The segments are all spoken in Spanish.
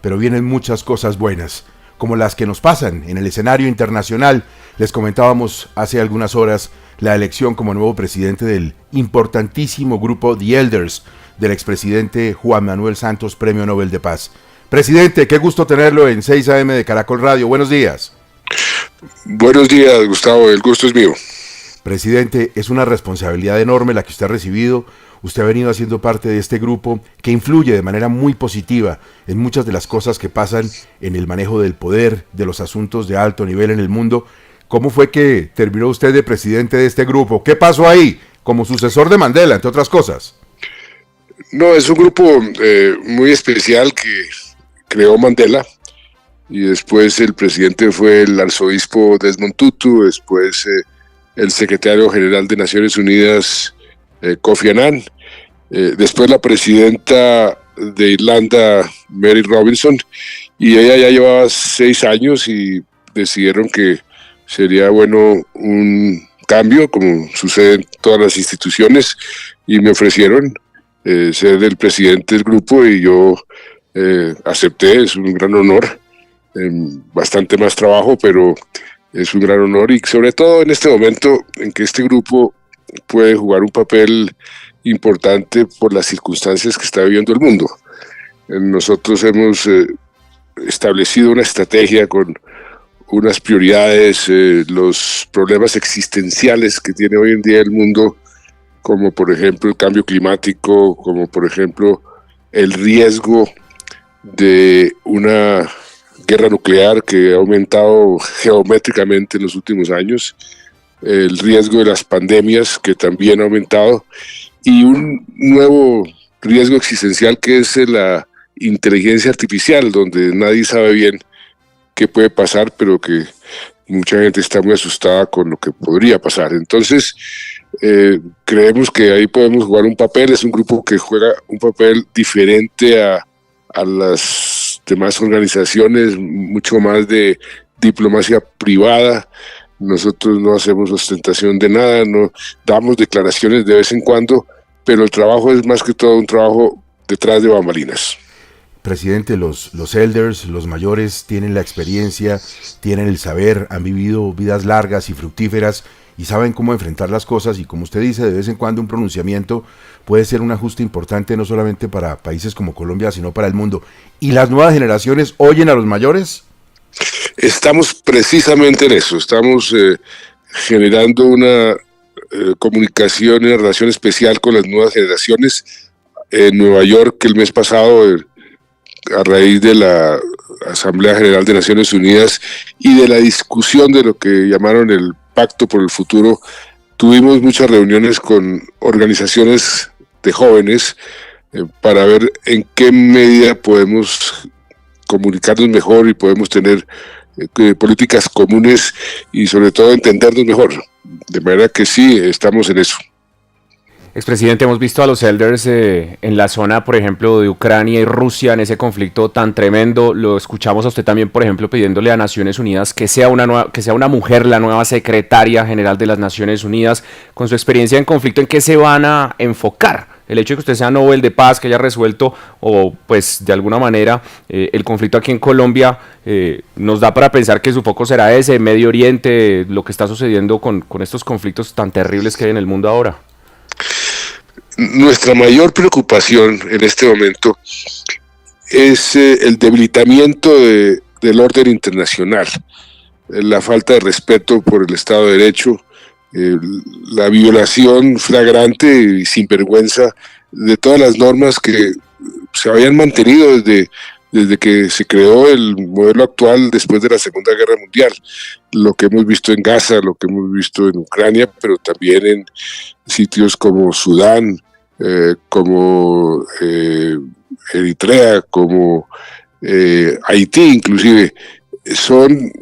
pero vienen muchas cosas buenas, como las que nos pasan en el escenario internacional. Les comentábamos hace algunas horas la elección como nuevo presidente del importantísimo grupo The Elders, del expresidente Juan Manuel Santos, Premio Nobel de Paz. Presidente, qué gusto tenerlo en 6 AM de Caracol Radio. Buenos días. Buenos días, Gustavo, el gusto es mío. Presidente, es una responsabilidad enorme la que usted ha recibido. Usted ha venido haciendo parte de este grupo que influye de manera muy positiva en muchas de las cosas que pasan en el manejo del poder, de los asuntos de alto nivel en el mundo. ¿Cómo fue que terminó usted de presidente de este grupo? ¿Qué pasó ahí? Como sucesor de Mandela, entre otras cosas. No, es un grupo muy especial que creó Mandela, y después el presidente fue el arzobispo Desmond Tutu, después el secretario general de Naciones Unidas, Kofi Annan, después la presidenta de Irlanda, Mary Robinson, y ella ya llevaba 6 años y decidieron que sería bueno un cambio, como sucede en todas las instituciones, y me ofrecieron ser el presidente del grupo y yo acepté. Es un gran honor, bastante más trabajo, pero es un gran honor, y sobre todo en este momento en que este grupo puede jugar un papel importante por las circunstancias que está viviendo el mundo. Nosotros hemos establecido una estrategia con unas prioridades, los problemas existenciales que tiene hoy en día el mundo, como por ejemplo el cambio climático, como por ejemplo el riesgo de una guerra nuclear que ha aumentado geométricamente en los últimos años, el riesgo de las pandemias que también ha aumentado, y un nuevo riesgo existencial que es la inteligencia artificial, donde nadie sabe bien qué puede pasar, pero que mucha gente está muy asustada con lo que podría pasar. Entonces, creemos que ahí podemos jugar un papel. Es un grupo que juega un papel diferente a las demás organizaciones, mucho más de diplomacia privada. Nosotros no hacemos ostentación de nada, no damos declaraciones de vez en cuando, pero el trabajo es más que todo un trabajo detrás de bambalinas. Presidente, los elders, los mayores, tienen la experiencia, tienen el saber, han vivido vidas largas y fructíferas y saben cómo enfrentar las cosas, y como usted dice, de vez en cuando un pronunciamiento puede ser un ajuste importante no solamente para países como Colombia, sino para el mundo. ¿Y las nuevas generaciones oyen a los mayores? Estamos precisamente en eso, estamos generando una comunicación y una relación especial con las nuevas generaciones. En Nueva York, el mes pasado, a raíz de la Asamblea General de Naciones Unidas y de la discusión de lo que llamaron el Pacto por el Futuro, tuvimos muchas reuniones con organizaciones de jóvenes para ver en qué medida podemos comunicarnos mejor y podemos tener políticas comunes y sobre todo entendernos mejor. De manera que sí, estamos en eso. Expresidente, hemos visto a los elders en la zona, por ejemplo, de Ucrania y Rusia, en ese conflicto tan tremendo. Lo escuchamos a usted también, por ejemplo, pidiéndole a Naciones Unidas que sea una mujer la nueva secretaria general de las Naciones Unidas. Con su experiencia en conflicto, ¿en qué se van a enfocar? El hecho de que usted sea Nobel de Paz, que haya resuelto, o pues de alguna manera, el conflicto aquí en Colombia, nos da para pensar que su foco será ese, Medio Oriente, lo que está sucediendo con estos conflictos tan terribles que hay en el mundo ahora. Nuestra mayor preocupación en este momento es el debilitamiento del orden internacional, la falta de respeto por el Estado de Derecho, la violación flagrante y sinvergüenza de todas las normas que se habían mantenido desde que se creó el modelo actual después de la Segunda Guerra Mundial. Lo que hemos visto en Gaza, lo que hemos visto en Ucrania, pero también en sitios como Sudán, como Eritrea, como Haití inclusive, son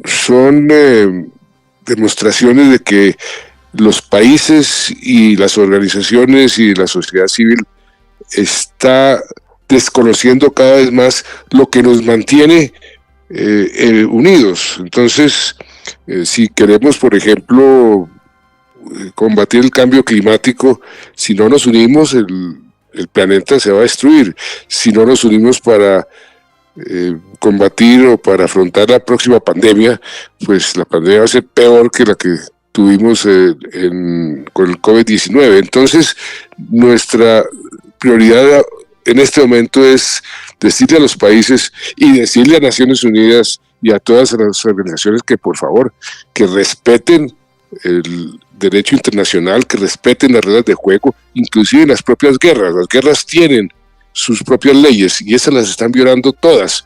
demostraciones de que los países y las organizaciones y la sociedad civil está desconociendo cada vez más lo que nos mantiene unidos. Entonces, si queremos, por ejemplo, combatir el cambio climático, si no nos unimos, el planeta se va a destruir. Si no nos unimos para combatir o para afrontar la próxima pandemia, pues la pandemia va a ser peor que la que tuvimos con el COVID-19. Entonces, nuestra prioridad en este momento es decirle a los países y decirle a Naciones Unidas y a todas las organizaciones que por favor, que respeten el derecho internacional, que respeten las reglas de juego, inclusive en las propias guerras. Las guerras tienen sus propias leyes y esas las están violando todas.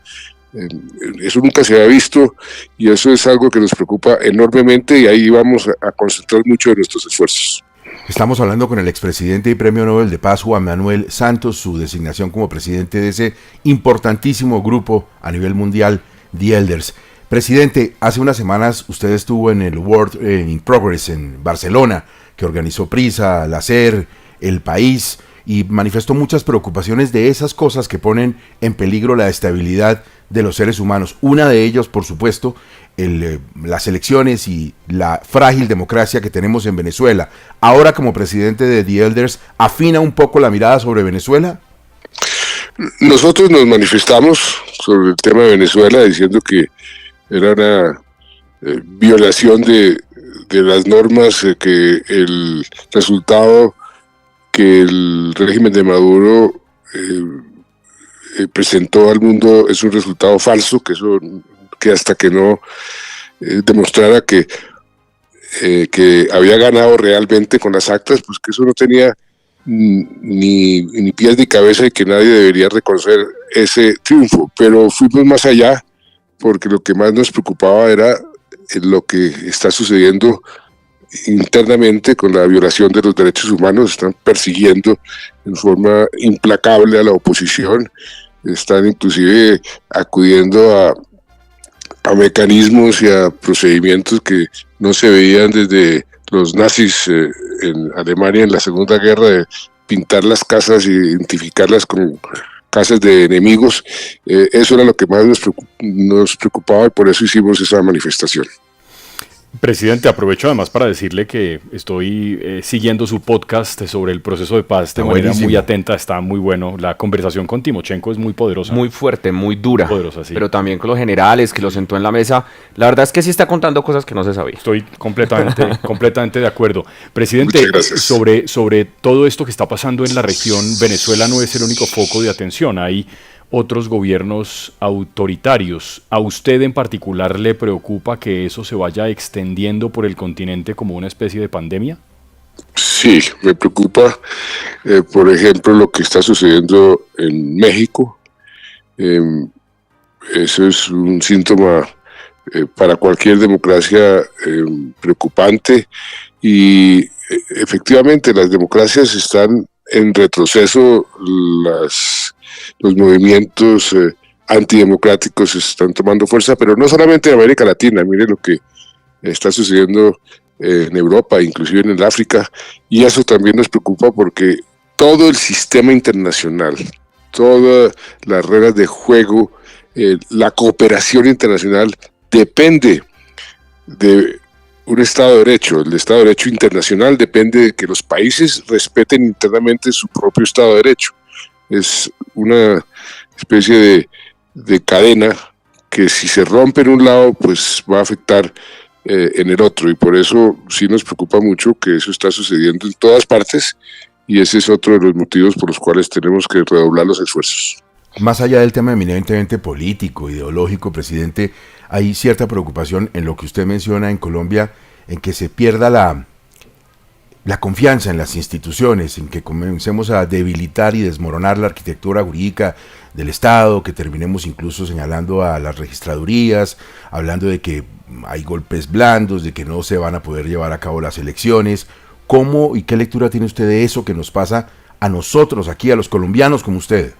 Eso nunca se había visto y eso es algo que nos preocupa enormemente y ahí vamos a concentrar mucho de nuestros esfuerzos. Estamos hablando con el expresidente y Premio Nobel de Paz, Juan Manuel Santos, su designación como presidente de ese importantísimo grupo a nivel mundial, The Elders. Presidente, hace unas semanas usted estuvo en el World in Progress en Barcelona, que organizó Prisa, la SER, El País, y manifestó muchas preocupaciones de esas cosas que ponen en peligro la estabilidad de los seres humanos. Una de ellos, por supuesto, las elecciones y la frágil democracia que tenemos en Venezuela. Ahora, como presidente de The Elders, ¿afina un poco la mirada sobre Venezuela? Nosotros nos manifestamos sobre el tema de Venezuela diciendo que era una violación de las normas, que el resultado que el régimen de Maduro presentó al mundo es un resultado falso, que hasta que no demostrara que había ganado realmente con las actas, pues que eso no tenía ni pies ni cabeza y que nadie debería reconocer ese triunfo. Pero fuimos más allá porque lo que más nos preocupaba era lo que está sucediendo internamente con la violación de los derechos humanos. Están persiguiendo en forma implacable a la oposición, están inclusive acudiendo a mecanismos y a procedimientos que no se veían desde los nazis en Alemania en la Segunda Guerra, de pintar las casas e identificarlas como casas de enemigos. Eso era lo que más nos preocupaba y por eso hicimos esa manifestación. Presidente, aprovecho además para decirle que estoy siguiendo su podcast sobre el proceso de paz de manera muy atenta, está muy bueno. La conversación con Timochenko es muy poderosa. Muy fuerte, muy dura, poderosa, sí. Pero también con los generales que lo sentó en la mesa. La verdad es que sí está contando cosas que no se sabía. Estoy completamente de acuerdo. Presidente, sobre todo esto que está pasando en la región, Venezuela no es el único foco de atención. Hay otros gobiernos autoritarios. ¿A usted en particular le preocupa que eso se vaya extendiendo por el continente como una especie de pandemia? Sí, me preocupa, por ejemplo, lo que está sucediendo en México. Eso es un síntoma para cualquier democracia preocupante y efectivamente las democracias están en retroceso, los movimientos antidemocráticos están tomando fuerza, pero no solamente en América Latina. Mire lo que está sucediendo en Europa, inclusive en el África, y eso también nos preocupa porque todo el sistema internacional, todas las reglas de juego, la cooperación internacional depende de un Estado de Derecho. El Estado de Derecho internacional depende de que los países respeten internamente su propio Estado de Derecho. Es una especie de cadena que si se rompe en un lado, pues va a afectar en el otro, y por eso sí nos preocupa mucho que eso está sucediendo en todas partes, y ese es otro de los motivos por los cuales tenemos que redoblar los esfuerzos. Más allá del tema eminentemente político, ideológico, presidente, hay cierta preocupación en lo que usted menciona en Colombia, en que se pierda la confianza en las instituciones, en que comencemos a debilitar y desmoronar la arquitectura jurídica del Estado, que terminemos incluso señalando a las registradurías, hablando de que hay golpes blandos, de que no se van a poder llevar a cabo las elecciones. ¿Cómo y qué lectura tiene usted de eso que nos pasa a nosotros aquí, a los colombianos como usted?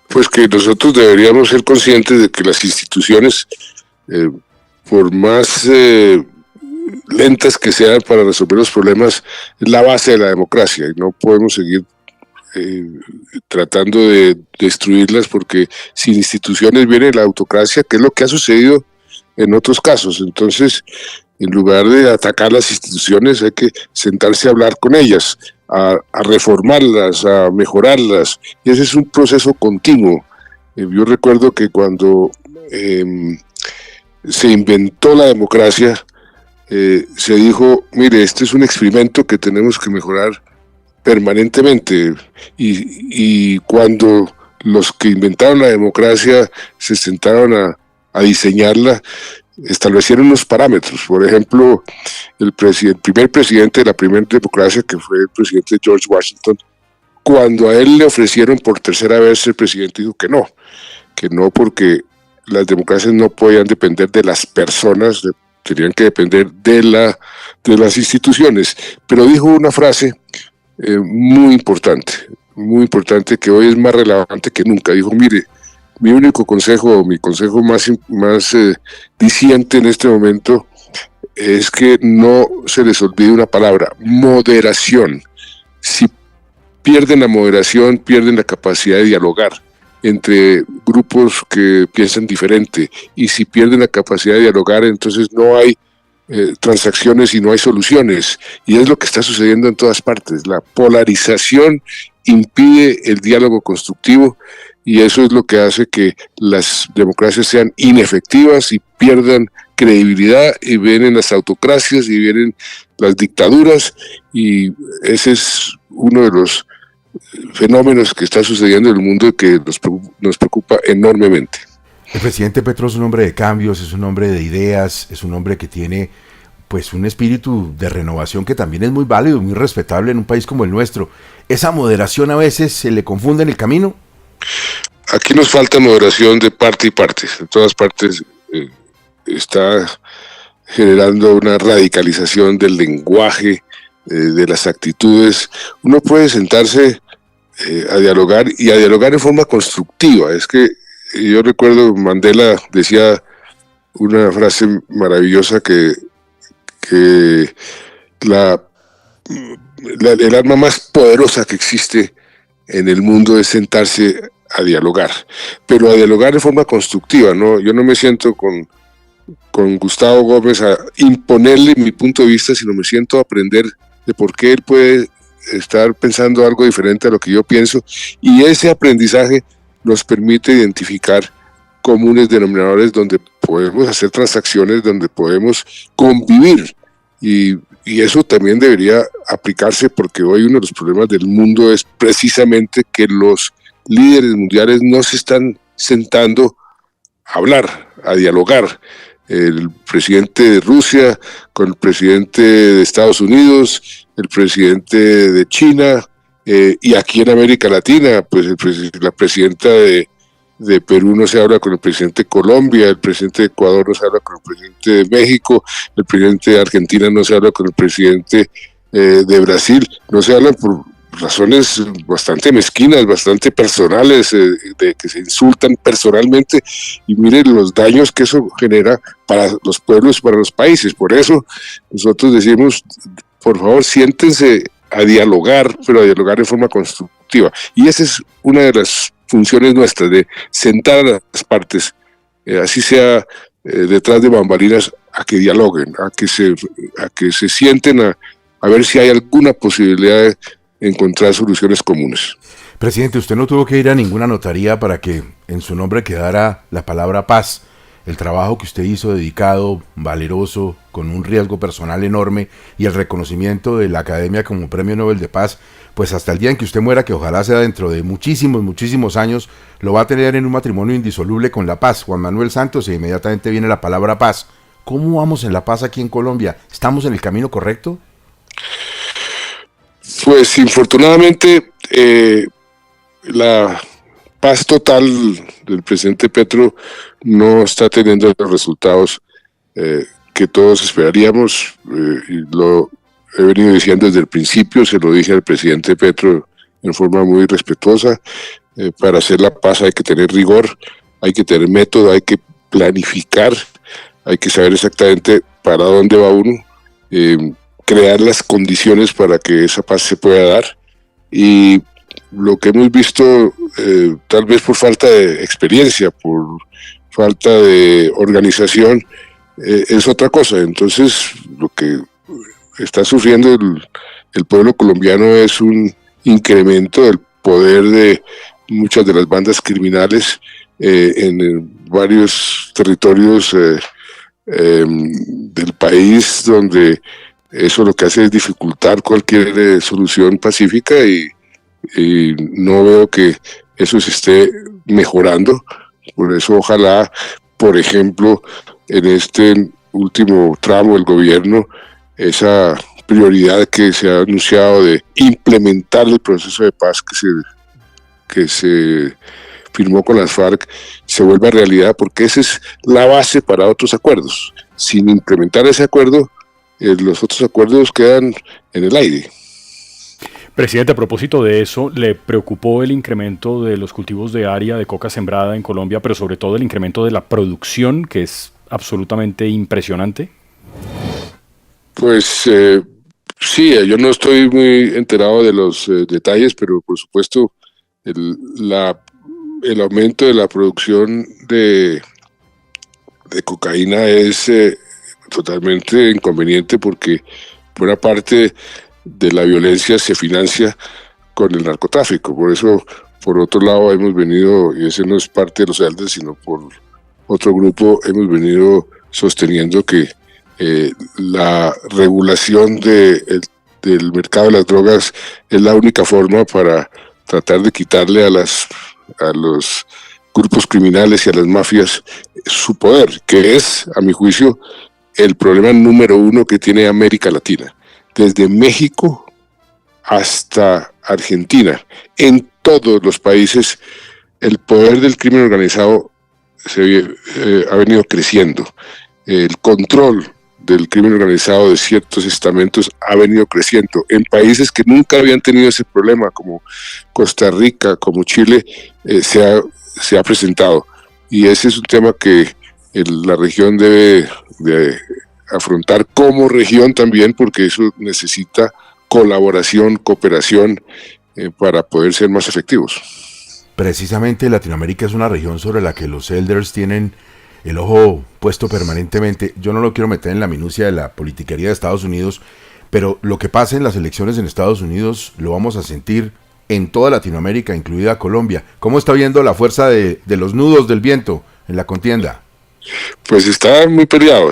Pues que nosotros deberíamos ser conscientes de que las instituciones, por más lentas que sean para resolver los problemas, es la base de la democracia, y no podemos seguir tratando de destruirlas, porque sin instituciones viene la autocracia, que es lo que ha sucedido en otros casos. Entonces, en lugar de atacar las instituciones, hay que sentarse a hablar con ellas, a reformarlas, a mejorarlas, y ese es un proceso continuo. Yo recuerdo que cuando se inventó la democracia, se dijo, mire, este es un experimento que tenemos que mejorar permanentemente, y cuando los que inventaron la democracia se sentaron a diseñarla, establecieron unos parámetros. Por ejemplo, el primer presidente de la primera democracia, que fue el presidente George Washington, cuando a él le ofrecieron por tercera vez ser presidente, dijo que no porque las democracias no podían depender de las personas, tenían que depender de las instituciones. Pero dijo una frase muy importante, que hoy es más relevante que nunca. Dijo, mire, mi único consejo, o mi consejo más diciente en este momento, es que no se les olvide una palabra: moderación. Si pierden la moderación, pierden la capacidad de dialogar entre grupos que piensan diferente, y si pierden la capacidad de dialogar, entonces no hay transacciones y no hay soluciones, y es lo que está sucediendo en todas partes. La polarización impide el diálogo constructivo, y eso es lo que hace que las democracias sean inefectivas y pierdan credibilidad, y vienen las autocracias y vienen las dictaduras, y ese es uno de los fenómenos que está sucediendo en el mundo y que nos preocupa enormemente. El presidente Petro es un hombre de cambios, es un hombre de ideas, es un hombre que tiene pues un espíritu de renovación que también es muy válido, muy respetable en un país como el nuestro. ¿Esa moderación a veces se le confunde en el camino? Aquí nos falta moderación de parte y parte. En todas partes está generando una radicalización del lenguaje, de las actitudes. Uno puede sentarse a dialogar, y a dialogar en forma constructiva. Es que yo recuerdo, Mandela decía una frase maravillosa, que el arma más poderosa que existe en el mundo es sentarse a dialogar, pero a dialogar de forma constructiva, ¿no? Yo no me siento con Gustavo Gómez a imponerle mi punto de vista, sino me siento a aprender de por qué él puede estar pensando algo diferente a lo que yo pienso, y ese aprendizaje nos permite identificar comunes denominadores donde podemos hacer transacciones, donde podemos convivir, y eso también debería aplicarse, porque hoy uno de los problemas del mundo es precisamente que los líderes mundiales no se están sentando a hablar, a dialogar. El presidente de Rusia con el presidente de Estados Unidos, el presidente de China, y aquí en América Latina, pues la presidenta de Perú no se habla con el presidente de Colombia, el presidente de Ecuador no se habla con el presidente de México, el presidente de Argentina no se habla con el presidente de Brasil, no se hablan por razones bastante mezquinas, bastante personales, de que se insultan personalmente, y miren los daños que eso genera para los pueblos y para los países. Por eso nosotros decimos, por favor, siéntense a dialogar, pero a dialogar de forma constructiva, y esa es una de las funciones nuestras, de sentar a las partes, así sea detrás de bambalinas, a que dialoguen, a que se sienten a ver si hay alguna posibilidad de encontrar soluciones comunes. Presidente, usted no tuvo que ir a ninguna notaría para que en su nombre quedara la palabra paz. El trabajo que usted hizo, dedicado, valeroso, con un riesgo personal enorme, y el reconocimiento de la Academia como Premio Nobel de Paz, pues hasta el día en que usted muera, que ojalá sea dentro de muchísimos años, lo va a tener en un matrimonio indisoluble con la paz. Juan Manuel Santos, e inmediatamente viene la palabra paz. ¿Cómo vamos en la paz aquí en Colombia? ¿Estamos en el camino correcto? Pues infortunadamente la paz total del presidente Petro no está teniendo los resultados que todos esperaríamos, y lo he venido diciendo desde el principio. Se lo dije al presidente Petro en forma muy respetuosa. Para hacer la paz hay que tener rigor, hay que tener método, hay que planificar, hay que saber exactamente para dónde va uno, crear las condiciones para que esa paz se pueda dar. Y lo que hemos visto, tal vez por falta de experiencia, por falta de organización, es otra cosa. Entonces, lo que está sufriendo el pueblo colombiano es un incremento del poder de muchas de las bandas criminales, en varios territorios del país, donde eso lo que hace es dificultar cualquier solución pacífica, y no veo que eso se esté mejorando. Por eso ojalá, por ejemplo, en este último tramo del gobierno, esa prioridad que se ha anunciado de implementar el proceso de paz que se firmó con las FARC se vuelva realidad, porque esa es la base para otros acuerdos. Sin implementar ese acuerdo, los otros acuerdos quedan en el aire. Presidente, a propósito de eso, ¿le preocupó el incremento de los cultivos de área de coca sembrada en Colombia, pero sobre todo el incremento de la producción, que es absolutamente impresionante? Pues sí, yo no estoy muy enterado de los detalles, pero por supuesto el aumento de la producción de cocaína es totalmente inconveniente, porque buena parte de la violencia se financia con el narcotráfico. Por eso, por otro lado, hemos venido, y ese no es parte de los Elders, sino por otro grupo, hemos venido sosteniendo que la regulación del mercado de las drogas es la única forma para tratar de quitarle a los grupos criminales y a las mafias su poder, que es, a mi juicio, el problema número uno que tiene América Latina. Desde México hasta Argentina, en todos los países, el poder del crimen organizado ha venido creciendo. El control del crimen organizado de ciertos estamentos ha venido creciendo. En países que nunca habían tenido ese problema, como Costa Rica, como Chile, se ha presentado. Y ese es un tema que la región debe de afrontar como región también, porque eso necesita colaboración, cooperación para poder ser más efectivos. Precisamente Latinoamérica es una región sobre la que los Elders tienen el ojo puesto permanentemente. Yo no lo quiero meter en la minucia de la politiquería de Estados Unidos, pero lo que pasa en las elecciones en Estados Unidos lo vamos a sentir en toda Latinoamérica, incluida Colombia. ¿Cómo está viendo la fuerza de los nudos del viento en la contienda? Pues está muy peleado,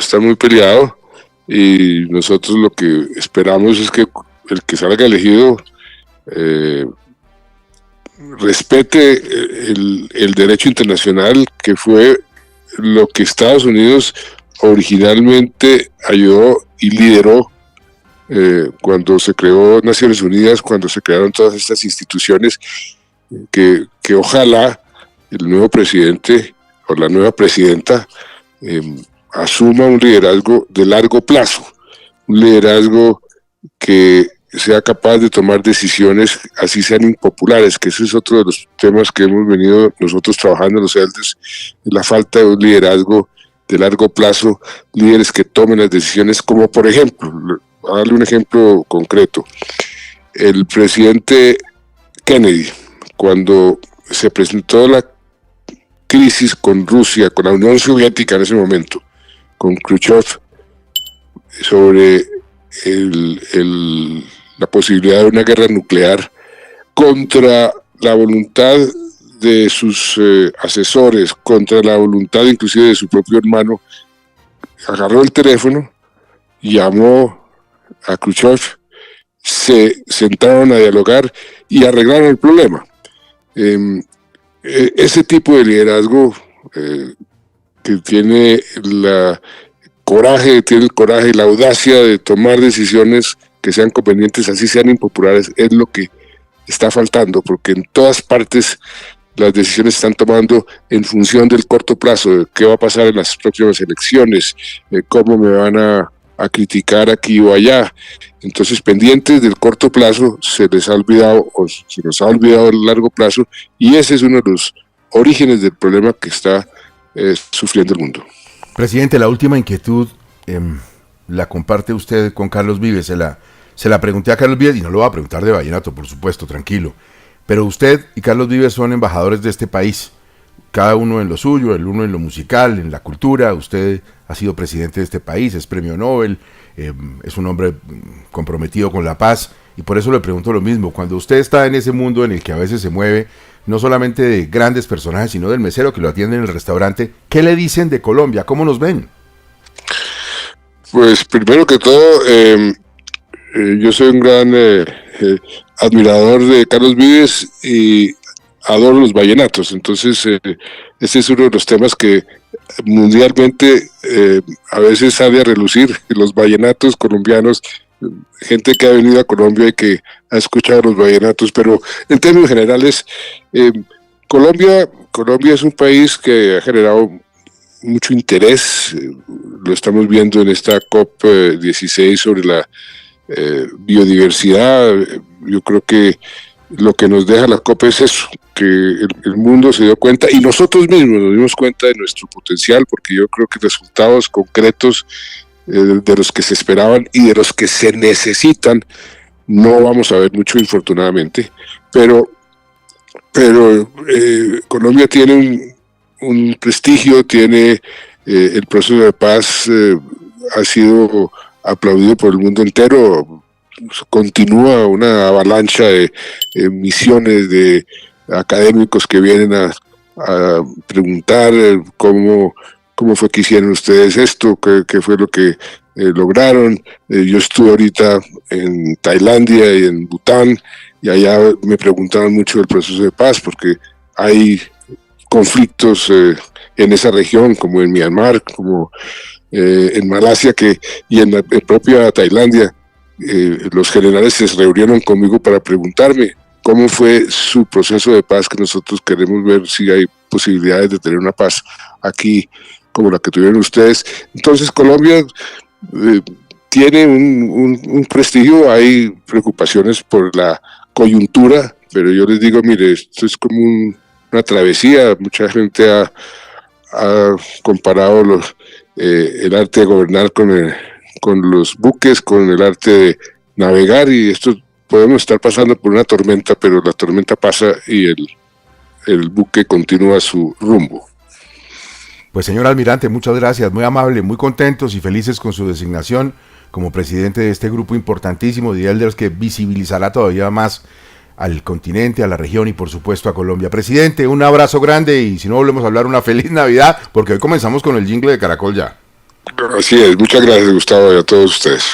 y nosotros lo que esperamos es que el que salga elegido respete el derecho internacional, que fue lo que Estados Unidos originalmente ayudó y lideró cuando se creó Naciones Unidas, cuando se crearon todas estas instituciones, que ojalá el nuevo presidente o la nueva presidenta asuma un liderazgo de largo plazo, un liderazgo que sea capaz de tomar decisiones, así sean impopulares, que ese es otro de los temas que hemos venido nosotros trabajando en los Elders, la falta de un liderazgo de largo plazo, líderes que tomen las decisiones, como por ejemplo, a darle un ejemplo concreto, el presidente Kennedy, cuando se presentó la crisis con Rusia, con la Unión Soviética en ese momento, con Khrushchev, sobre la posibilidad de una guerra nuclear, contra la voluntad de sus asesores, contra la voluntad inclusive de su propio hermano, agarró el teléfono, llamó a Khrushchev, se sentaron a dialogar y arreglaron el problema. Ese tipo de liderazgo que tiene el coraje y la audacia de tomar decisiones que sean convenientes, así sean impopulares, es lo que está faltando, porque en todas partes las decisiones se están tomando en función del corto plazo, de qué va a pasar en las próximas elecciones, cómo me van a criticar aquí o allá. Entonces, pendientes del corto plazo, se les ha olvidado, o se nos ha olvidado el largo plazo, y ese es uno de los orígenes del problema que está sufriendo el mundo. Presidente, la última inquietud la comparte usted con Carlos Vives. Se la pregunté a Carlos Vives, y no lo va a preguntar de vallenato, por supuesto, tranquilo. Pero usted y Carlos Vives son embajadores de este país, cada uno en lo suyo, el uno en lo musical, en la cultura. Usted ha sido presidente de este país, es premio Nobel, es un hombre comprometido con la paz. Y por eso le pregunto lo mismo, cuando usted está en ese mundo en el que a veces se mueve, no solamente de grandes personajes, sino del mesero que lo atiende en el restaurante, ¿qué le dicen de Colombia? ¿Cómo nos ven? Pues primero que todo, yo soy un gran admirador de Carlos Vives y adoro los vallenatos. Entonces, ese es uno de los temas que mundialmente a veces sale a relucir, los vallenatos colombianos, gente que ha venido a Colombia y que ha escuchado los vallenatos, pero en términos generales, Colombia es un país que ha generado mucho interés, lo estamos viendo en esta COP16 sobre la biodiversidad. Yo creo que lo que nos deja la COP es eso, que el mundo se dio cuenta y nosotros mismos nos dimos cuenta de nuestro potencial, porque yo creo que resultados concretos de los que se esperaban y de los que se necesitan no vamos a ver mucho, infortunadamente, pero Colombia tiene un prestigio, tiene el proceso de paz ha sido aplaudido por el mundo entero. Continúa una avalancha de misiones de académicos que vienen a preguntar cómo fue que hicieron ustedes esto, qué fue lo que lograron. Yo estuve ahorita en Tailandia y en Bután, y allá me preguntaron mucho del proceso de paz, porque hay conflictos en esa región, como en Myanmar, como en Malasia, y en la propia Tailandia. Los generales se reunieron conmigo para preguntarme cómo fue su proceso de paz, que nosotros queremos ver si hay posibilidades de tener una paz aquí como la que tuvieron ustedes. Entonces Colombia tiene un prestigio, hay preocupaciones por la coyuntura, pero yo les digo, mire, esto es como una travesía. Mucha gente ha comparado el arte de gobernar con los buques, con el arte de navegar, y esto podemos estar pasando por una tormenta, pero la tormenta pasa y el buque continúa su rumbo. Pues señor almirante, muchas gracias, muy amable, muy contentos y felices con su designación como presidente de este grupo importantísimo de elders que visibilizará todavía más al continente, a la región y por supuesto a Colombia. Presidente, un abrazo grande y si no volvemos a hablar, una feliz Navidad, porque hoy comenzamos con el jingle de Caracol ya. Así es, muchas gracias Gustavo y a todos ustedes.